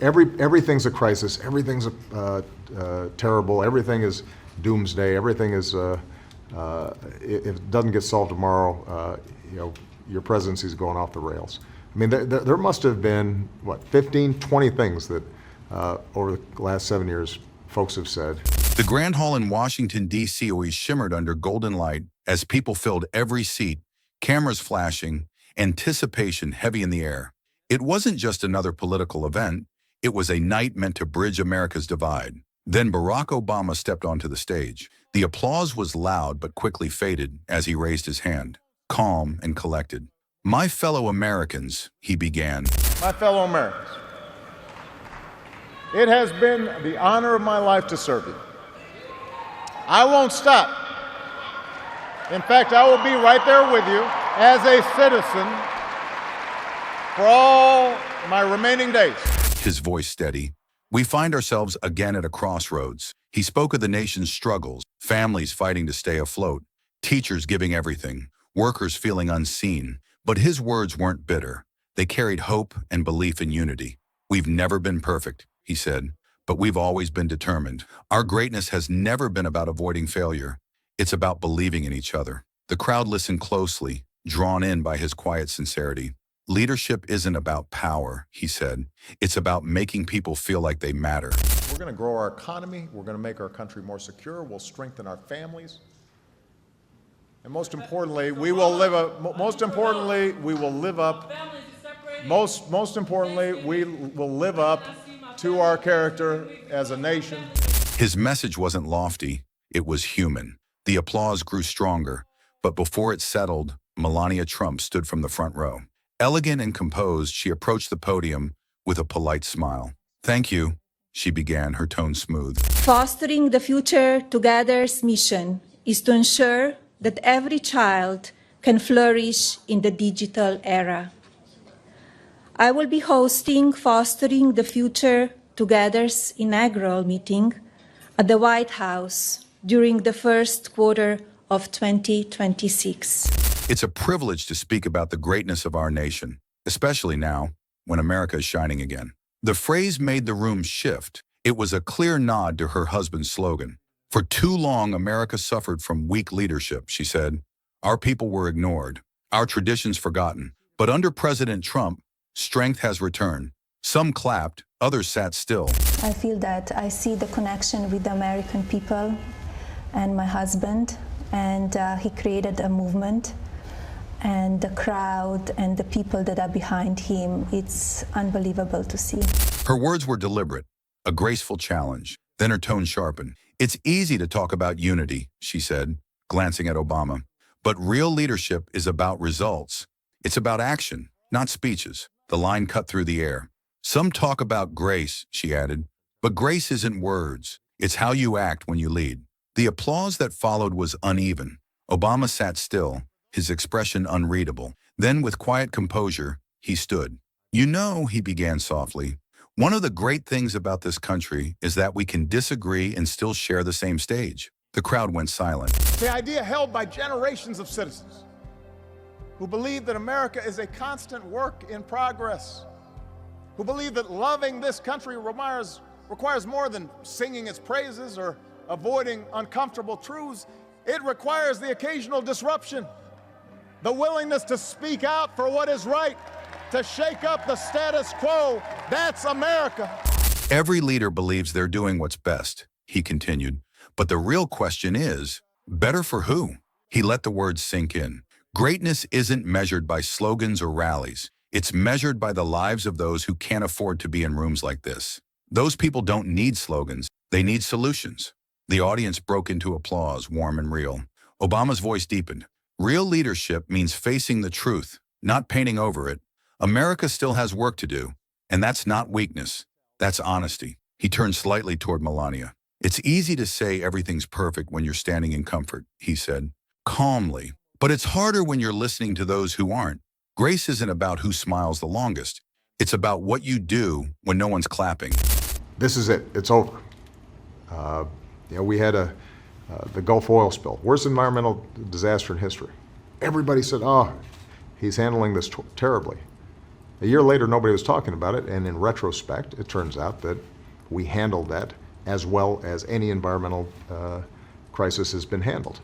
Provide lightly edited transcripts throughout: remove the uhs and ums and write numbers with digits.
Everything's a crisis, everything's terrible, everything is doomsday, everything is, if it doesn't get solved tomorrow, your presidency's going off the rails. I mean, there must have been, 15, 20 things that over the last 7 years folks have said. The Grand Hall in Washington, D.C. always shimmered under golden light as people filled every seat, cameras flashing, anticipation heavy in the air. It wasn't just another political event. It was a night meant to bridge America's divide. Then Barack Obama stepped onto the stage. The applause was loud but quickly faded as he raised his hand, calm and collected. "My fellow Americans," he began. My fellow Americans, it has been the honor of my life to serve you. I won't stop. In fact, I will be right there with you as a citizen for all my remaining days. His voice steady. We find ourselves again at a crossroads. He spoke of the nation's struggles, families fighting to stay afloat, teachers giving everything, workers feeling unseen. But his words weren't bitter. They carried hope and belief in unity. "We've never been perfect," he said, "but we've always been determined. Our greatness has never been about avoiding failure. It's about believing in each other." The crowd listened closely, drawn in by his quiet sincerity. "Leadership isn't about power," he said. "It's about making people feel like they matter." We're going to grow our economy. We're going to make our country more secure. We'll strengthen our families. And most importantly, we will live up to our character as a nation. His message wasn't lofty, it was human. The applause grew stronger, but before it settled, Melania Trump stood from the front row. Elegant and composed, she approached the podium with a polite smile. "Thank you," she began, her tone smooth. Fostering the Future Together's mission is to ensure that every child can flourish in the digital era. I will be hosting Fostering the Future Together's inaugural meeting at the White House during the first quarter of 2026. It's a privilege to speak about the greatness of our nation, especially now, when America is shining again. The phrase made the room shift. It was a clear nod to her husband's slogan. "For too long, America suffered from weak leadership," she said. "Our people were ignored, our traditions forgotten. But under President Trump, strength has returned." Some clapped, others sat still. I feel that I see the connection with the American people and my husband, and he created a movement, and the crowd and the people that are behind him, it's unbelievable to see. Her words were deliberate, a graceful challenge. Then her tone sharpened. "It's easy to talk about unity," she said, glancing at Obama. "But real leadership is about results. It's about action, not speeches." The line cut through the air. "Some talk about grace," she added, "but grace isn't words. It's how you act when you lead." The applause that followed was uneven. Obama sat still, his expression unreadable. Then, with quiet composure, he stood. "You know," he began softly, "one of the great things about this country is that we can disagree and still share the same stage." The crowd went silent. The idea held by generations of citizens who believe that America is a constant work in progress, who believe that loving this country requires more than singing its praises or avoiding uncomfortable truths. It requires the occasional disruption, the willingness to speak out for what is right, to shake up the status quo. That's America. "Every leader believes they're doing what's best," he continued. "But the real question is, better for who?" He let the words sink in. Greatness isn't measured by slogans or rallies. It's measured by the lives of those who can't afford to be in rooms like this. Those people don't need slogans, they need solutions. The audience broke into applause, warm and real. Obama's voice deepened. "Real leadership means facing the truth, not painting over it. America still has work to do, and that's not weakness, that's honesty." He turned slightly toward Melania. "It's easy to say everything's perfect when you're standing in comfort," he said, calmly. "But it's harder when you're listening to those who aren't. Grace isn't about who smiles the longest. It's about what you do when no one's clapping." This is it. It's over. We had the Gulf oil spill, worst environmental disaster in history. Everybody said, "Oh, he's handling this terribly." A year later, nobody was talking about it, and in retrospect, it turns out that we handled that as well as any environmental crisis has been handled.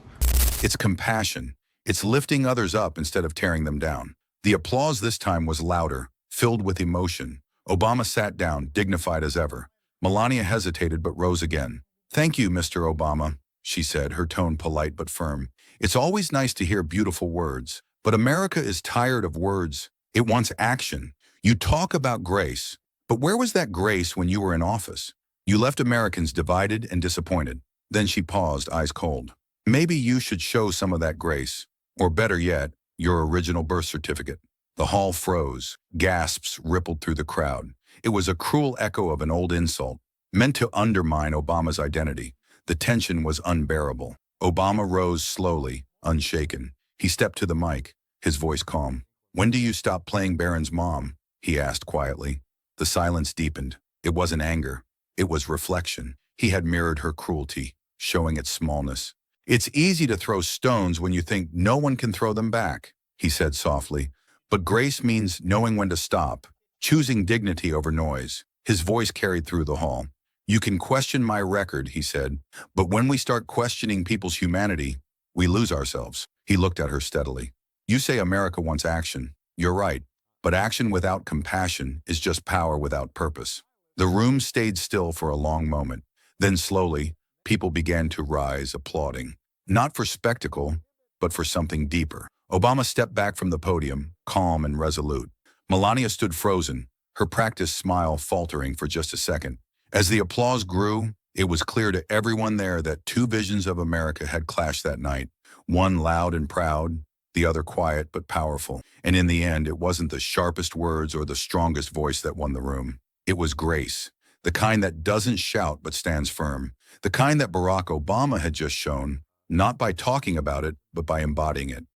It's compassion. It's lifting others up instead of tearing them down. The applause this time was louder, filled with emotion. Obama sat down, dignified as ever. Melania hesitated but rose again. "Thank you, Mr. Obama," she said, her tone polite but firm. "It's always nice to hear beautiful words, but America is tired of words. It wants action. You talk about grace, but where was that grace when you were in office? You left Americans divided and disappointed." Then she paused, eyes cold. "Maybe you should show some of that grace, or better yet, your original birth certificate." The hall froze. Gasps rippled through the crowd. It was a cruel echo of an old insult, meant to undermine Obama's identity. The tension was unbearable. Obama rose slowly, unshaken. He stepped to the mic, his voice calm. "When do you stop playing Barron's mom?" he asked quietly. The silence deepened. It wasn't anger. It was reflection. He had mirrored her cruelty, showing its smallness. "It's easy to throw stones when you think no one can throw them back," he said softly. "But grace means knowing when to stop, choosing dignity over noise." His voice carried through the hall. "You can question my record," he said, "but when we start questioning people's humanity, we lose ourselves." He looked at her steadily. "You say America wants action. You're right. But action without compassion is just power without purpose." The room stayed still for a long moment. Then slowly, people began to rise, applauding. Not for spectacle, but for something deeper. Obama stepped back from the podium, calm and resolute. Melania stood frozen, her practiced smile faltering for just a second. As the applause grew, it was clear to everyone there that two visions of America had clashed that night. One loud and proud, the other quiet but powerful. And in the end, it wasn't the sharpest words or the strongest voice that won the room. It was grace, the kind that doesn't shout but stands firm, the kind that Barack Obama had just shown, not by talking about it, but by embodying it.